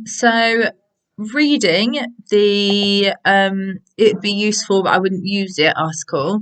So reading the it'd be useful, but I wouldn't use it article.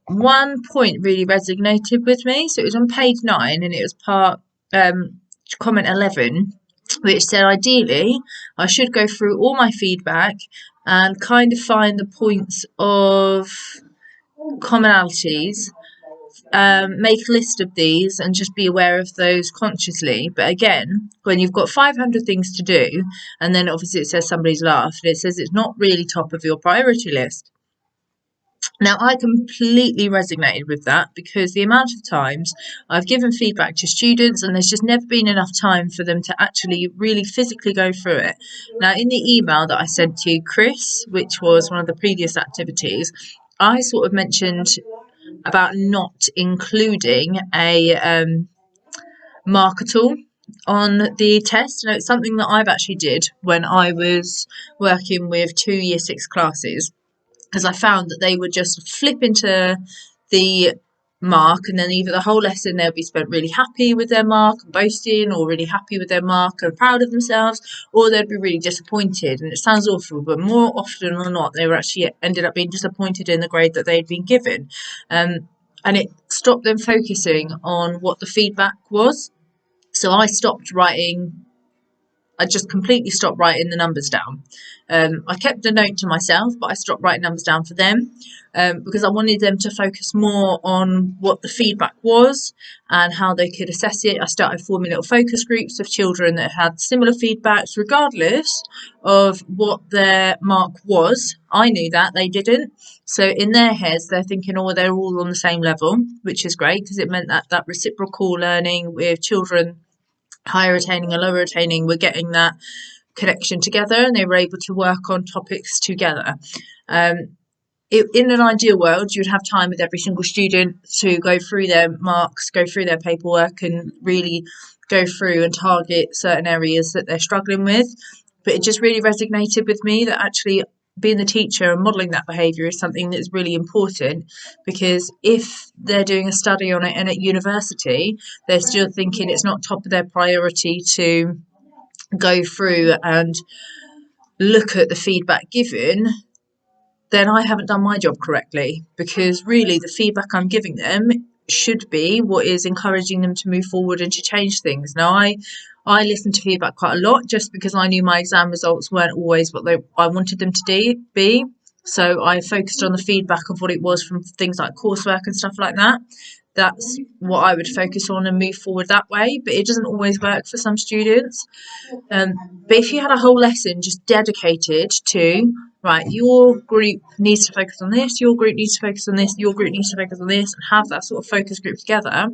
One point really resonated with me. So it was on page 9, and it was part comment 11, which said ideally I should go through all my feedback and kind of find the points of commonalities, make a list of these and just be aware of those consciously. But again, when you've got 500 things to do, and then obviously it says somebody's laughed, and it says it's not really top of your priority list. Now, I completely resonated with that because the amount of times I've given feedback to students and there's just never been enough time for them to actually really physically go through it. Now, in the email that I sent to Chris, which was one of the previous activities, I sort of mentioned about not including a marker tool on the test. And it's something that I've actually did when I was working with 2 year 6 classes, because I found that they would just flip into the mark, and then either the whole lesson they'll be spent really happy with their mark and boasting, or really happy with their mark and proud of themselves, or they'd be really disappointed. And it sounds awful, but more often than not they were actually ended up being disappointed in the grade that they'd been given, and it stopped them focusing on what the feedback was. So I just completely stopped writing the numbers down. I kept a note to myself, but I stopped writing numbers down for them, because I wanted them to focus more on what the feedback was and how they could assess it. I started forming little focus groups of children that had similar feedbacks, regardless of what their mark was. I knew that, they didn't. So in their heads, they're thinking, oh, they're all on the same level, which is great because it meant that reciprocal learning with children higher attaining and lower attaining were getting that connection together, and they were able to work on topics together. In an ideal world, you'd have time with every single student to go through their marks, go through their paperwork, and really go through and target certain areas that they're struggling with. But it just really resonated with me that actually being the teacher and modelling that behaviour is something that's really important, because if they're doing a study on it and at university they're still thinking it's not top of their priority to go through and look at the feedback given, then I haven't done my job correctly, because really the feedback I'm giving them should be what is encouraging them to move forward and to change things. Now, I listened to feedback quite a lot just because I knew my exam results weren't always what I wanted them to be. So I focused on the feedback of what it was from things like coursework and stuff like that. That's what I would focus on and move forward that way. But it doesn't always work for some students. But if you had a whole lesson just dedicated to, right, your group needs to focus on this, your group needs to focus on this, your group needs to focus on this, and have that sort of focus group together,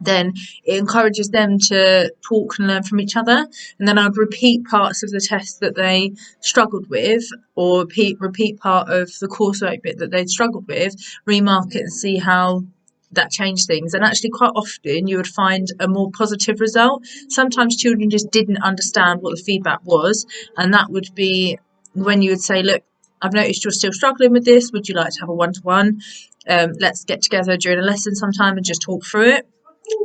then it encourages them to talk and learn from each other. And then I'd repeat parts of the test that they struggled with, or repeat part of the coursework bit that they'd struggled with, remark it and see how that changed things. And actually quite often you would find a more positive result. Sometimes children just didn't understand what the feedback was, and that would be when you would say, look, I've noticed you're still struggling with this, would you like to have a one-to-one? Let's get together during a lesson sometime and just talk through it.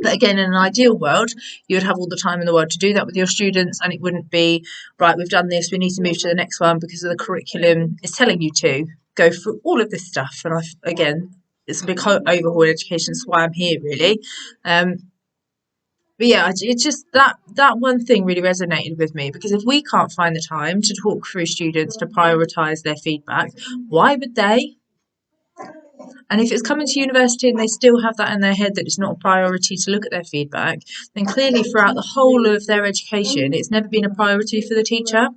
But again, in an ideal world, you would have all the time in the world to do that with your students, and it wouldn't be, right, we've done this, we need to move to the next one because the curriculum is telling you to go through all of this stuff. And again, it's a big overhaul in education. That's why I'm here, really. But yeah, it's just that one thing really resonated with me, because if we can't find the time to talk through students, to prioritise their feedback, why would they? And if it's coming to university and they still have that in their head that it's not a priority to look at their feedback, then clearly throughout the whole of their education, it's never been a priority for the teacher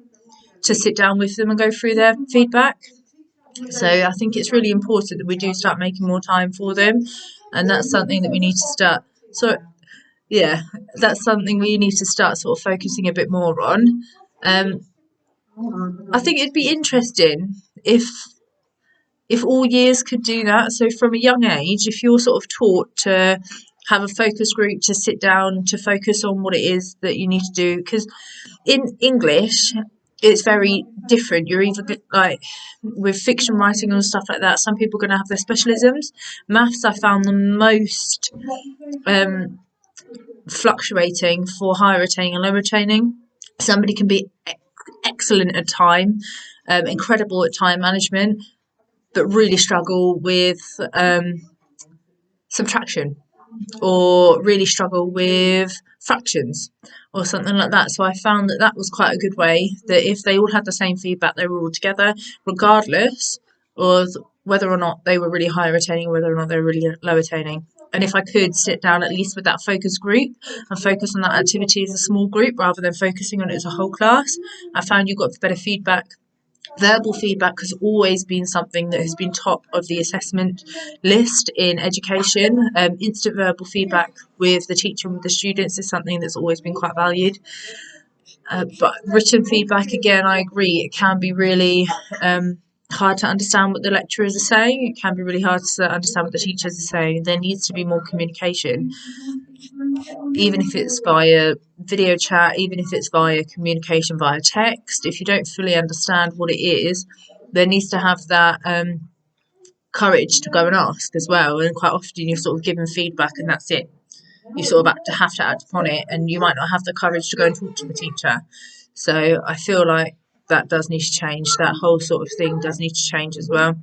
to sit down with them and go through their feedback. So I think it's really important that we do start making more time for them, and that's something that we need to start. So yeah, that's something we need to start sort of focusing a bit more on. I think it'd be interesting if all years could do that. So from a young age, if you're sort of taught to have a focus group, to sit down, to focus on what it is that you need to do, because in English, it's very different. You're either like with fiction writing and stuff like that, some people are going to have their specialisms. Maths, I found the most fluctuating for higher retaining and low retaining. Somebody can be excellent at time, incredible at time management, but really struggle with subtraction, or really struggle with fractions or something like that. So I found that that was quite a good way, that if they all had the same feedback, they were all together, regardless of whether or not they were really high retaining, whether or not they were really low retaining. And if I could sit down at least with that focus group and focus on that activity as a small group rather than focusing on it as a whole class, I found you got better feedback. Verbal feedback has always been something that has been top of the assessment list in education. Instant verbal feedback with the teacher and with the students is something that's always been quite valued. But written feedback, again, I agree, it can be really hard to understand what the lecturers are saying. It can be really hard to understand what the teachers are saying. There needs to be more communication, even if it's via video chat, even if it's via communication via text. If you don't fully understand what it is, there needs to have that courage to go and ask as well. And quite often you're sort of given feedback and that's it. You sort of have to act upon it, and you might not have the courage to go and talk to the teacher. So I feel like that does need to change. That whole sort of thing does need to change as well.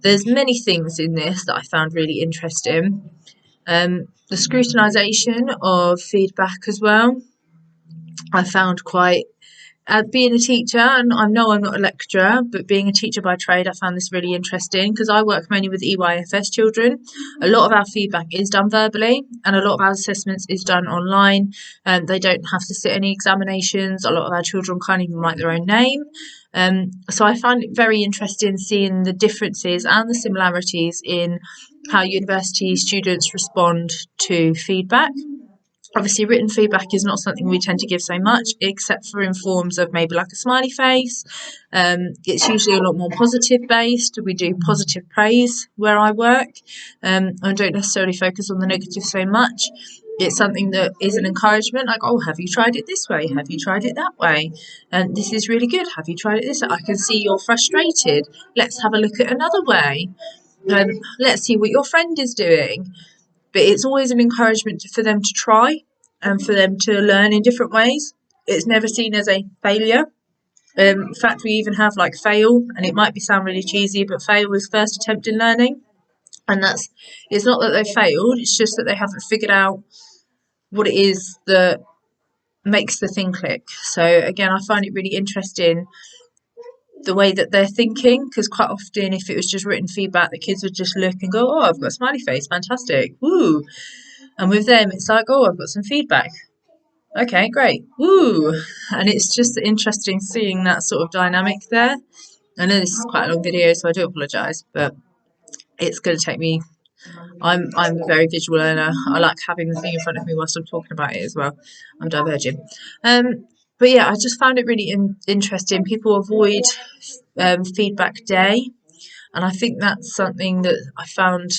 There's many things in this that I found really interesting. The scrutinisation of feedback as well, I found quite, being a teacher, and I know I'm not a lecturer, but being a teacher by trade, I found this really interesting because I work mainly with EYFS children. A lot of our feedback is done verbally, and a lot of our assessments is done online. They don't have to sit any examinations. A lot of our children can't even write their own name. So I find it very interesting seeing the differences and the similarities in how university students respond to feedback. Obviously, written feedback is not something we tend to give so much, except for in forms of maybe like a smiley face. It's usually a lot more positive based. We do positive praise where I work. I don't necessarily focus on the negative so much. It's something that is an encouragement, like, oh, have you tried it this way? Have you tried it that way? And this is really good. Have you tried it this way? I can see you're frustrated. Let's have a look at another way. Let's see what your friend is doing. But it's always an encouragement for them to try and for them to learn in different ways. It's never seen as a failure. In fact, we even have like fail, and it might sound really cheesy, but fail is first attempt in learning. And it's not that they failed, it's just that they haven't figured out what it is that makes the thing click. So again, I find it really interesting the way that they're thinking, because quite often if it was just written feedback, the kids would just look and go, oh, I've got a smiley face, fantastic, woo. And with them, it's like, oh, I've got some feedback. Okay, great. Woo. And it's just interesting seeing that sort of dynamic there. I know this is quite a long video, so I do apologise, but it's going to take me. I'm a very visual learner. I like having the thing in front of me whilst I'm talking about it as well. I'm diverging. But yeah, I just found it really interesting. People avoid feedback day. And I think that's something that I found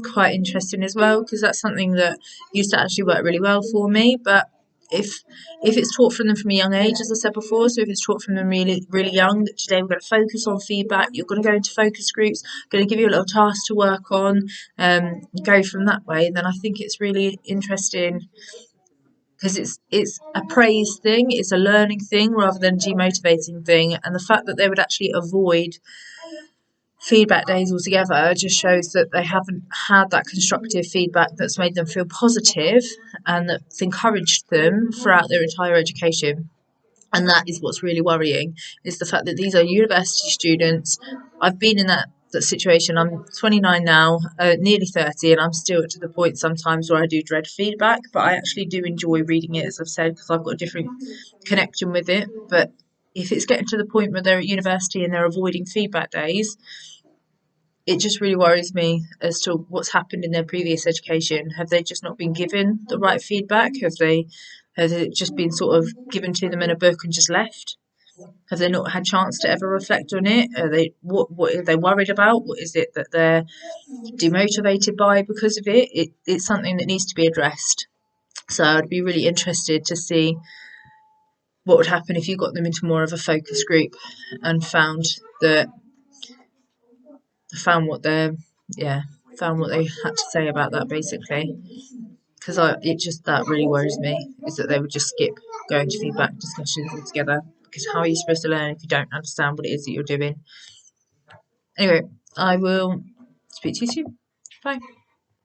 quite interesting as well, because that's something that used to actually work really well for me. But if it's taught from them from a young age, as I said before, so if it's taught from them really, really young, that today we're going to focus on feedback, you're going to go into focus groups, going to give you a little task to work on, go from that way, then I think it's really interesting, because it's a praise thing, it's a learning thing rather than a demotivating thing. And the fact that they would actually avoid feedback days altogether just shows that they haven't had that constructive feedback that's made them feel positive and that's encouraged them throughout their entire education. And that is what's really worrying, is the fact that these are university students. I've been in that situation. I'm 29 now, nearly 30, and I'm still to the point sometimes where I do dread feedback, but I actually do enjoy reading it, as I've said, because I've got a different connection with it. But if it's getting to the point where they're at university and they're avoiding feedback days, it just really worries me as to what's happened in their previous education. Have they just not been given the right feedback? Has it just been sort of given to them in a book and just left? Have they not had chance to ever reflect on it? What are they worried about? What is it that they're demotivated by because of it? It's something that needs to be addressed. So I'd be really interested to see what would happen if you got them into more of a focus group and found what they had to say about that, basically. because it just, that really worries me, is that they would just skip going to feedback discussions altogether. Because how are you supposed to learn if you don't understand what it is that you're doing? Anyway, I will speak to you soon. Bye.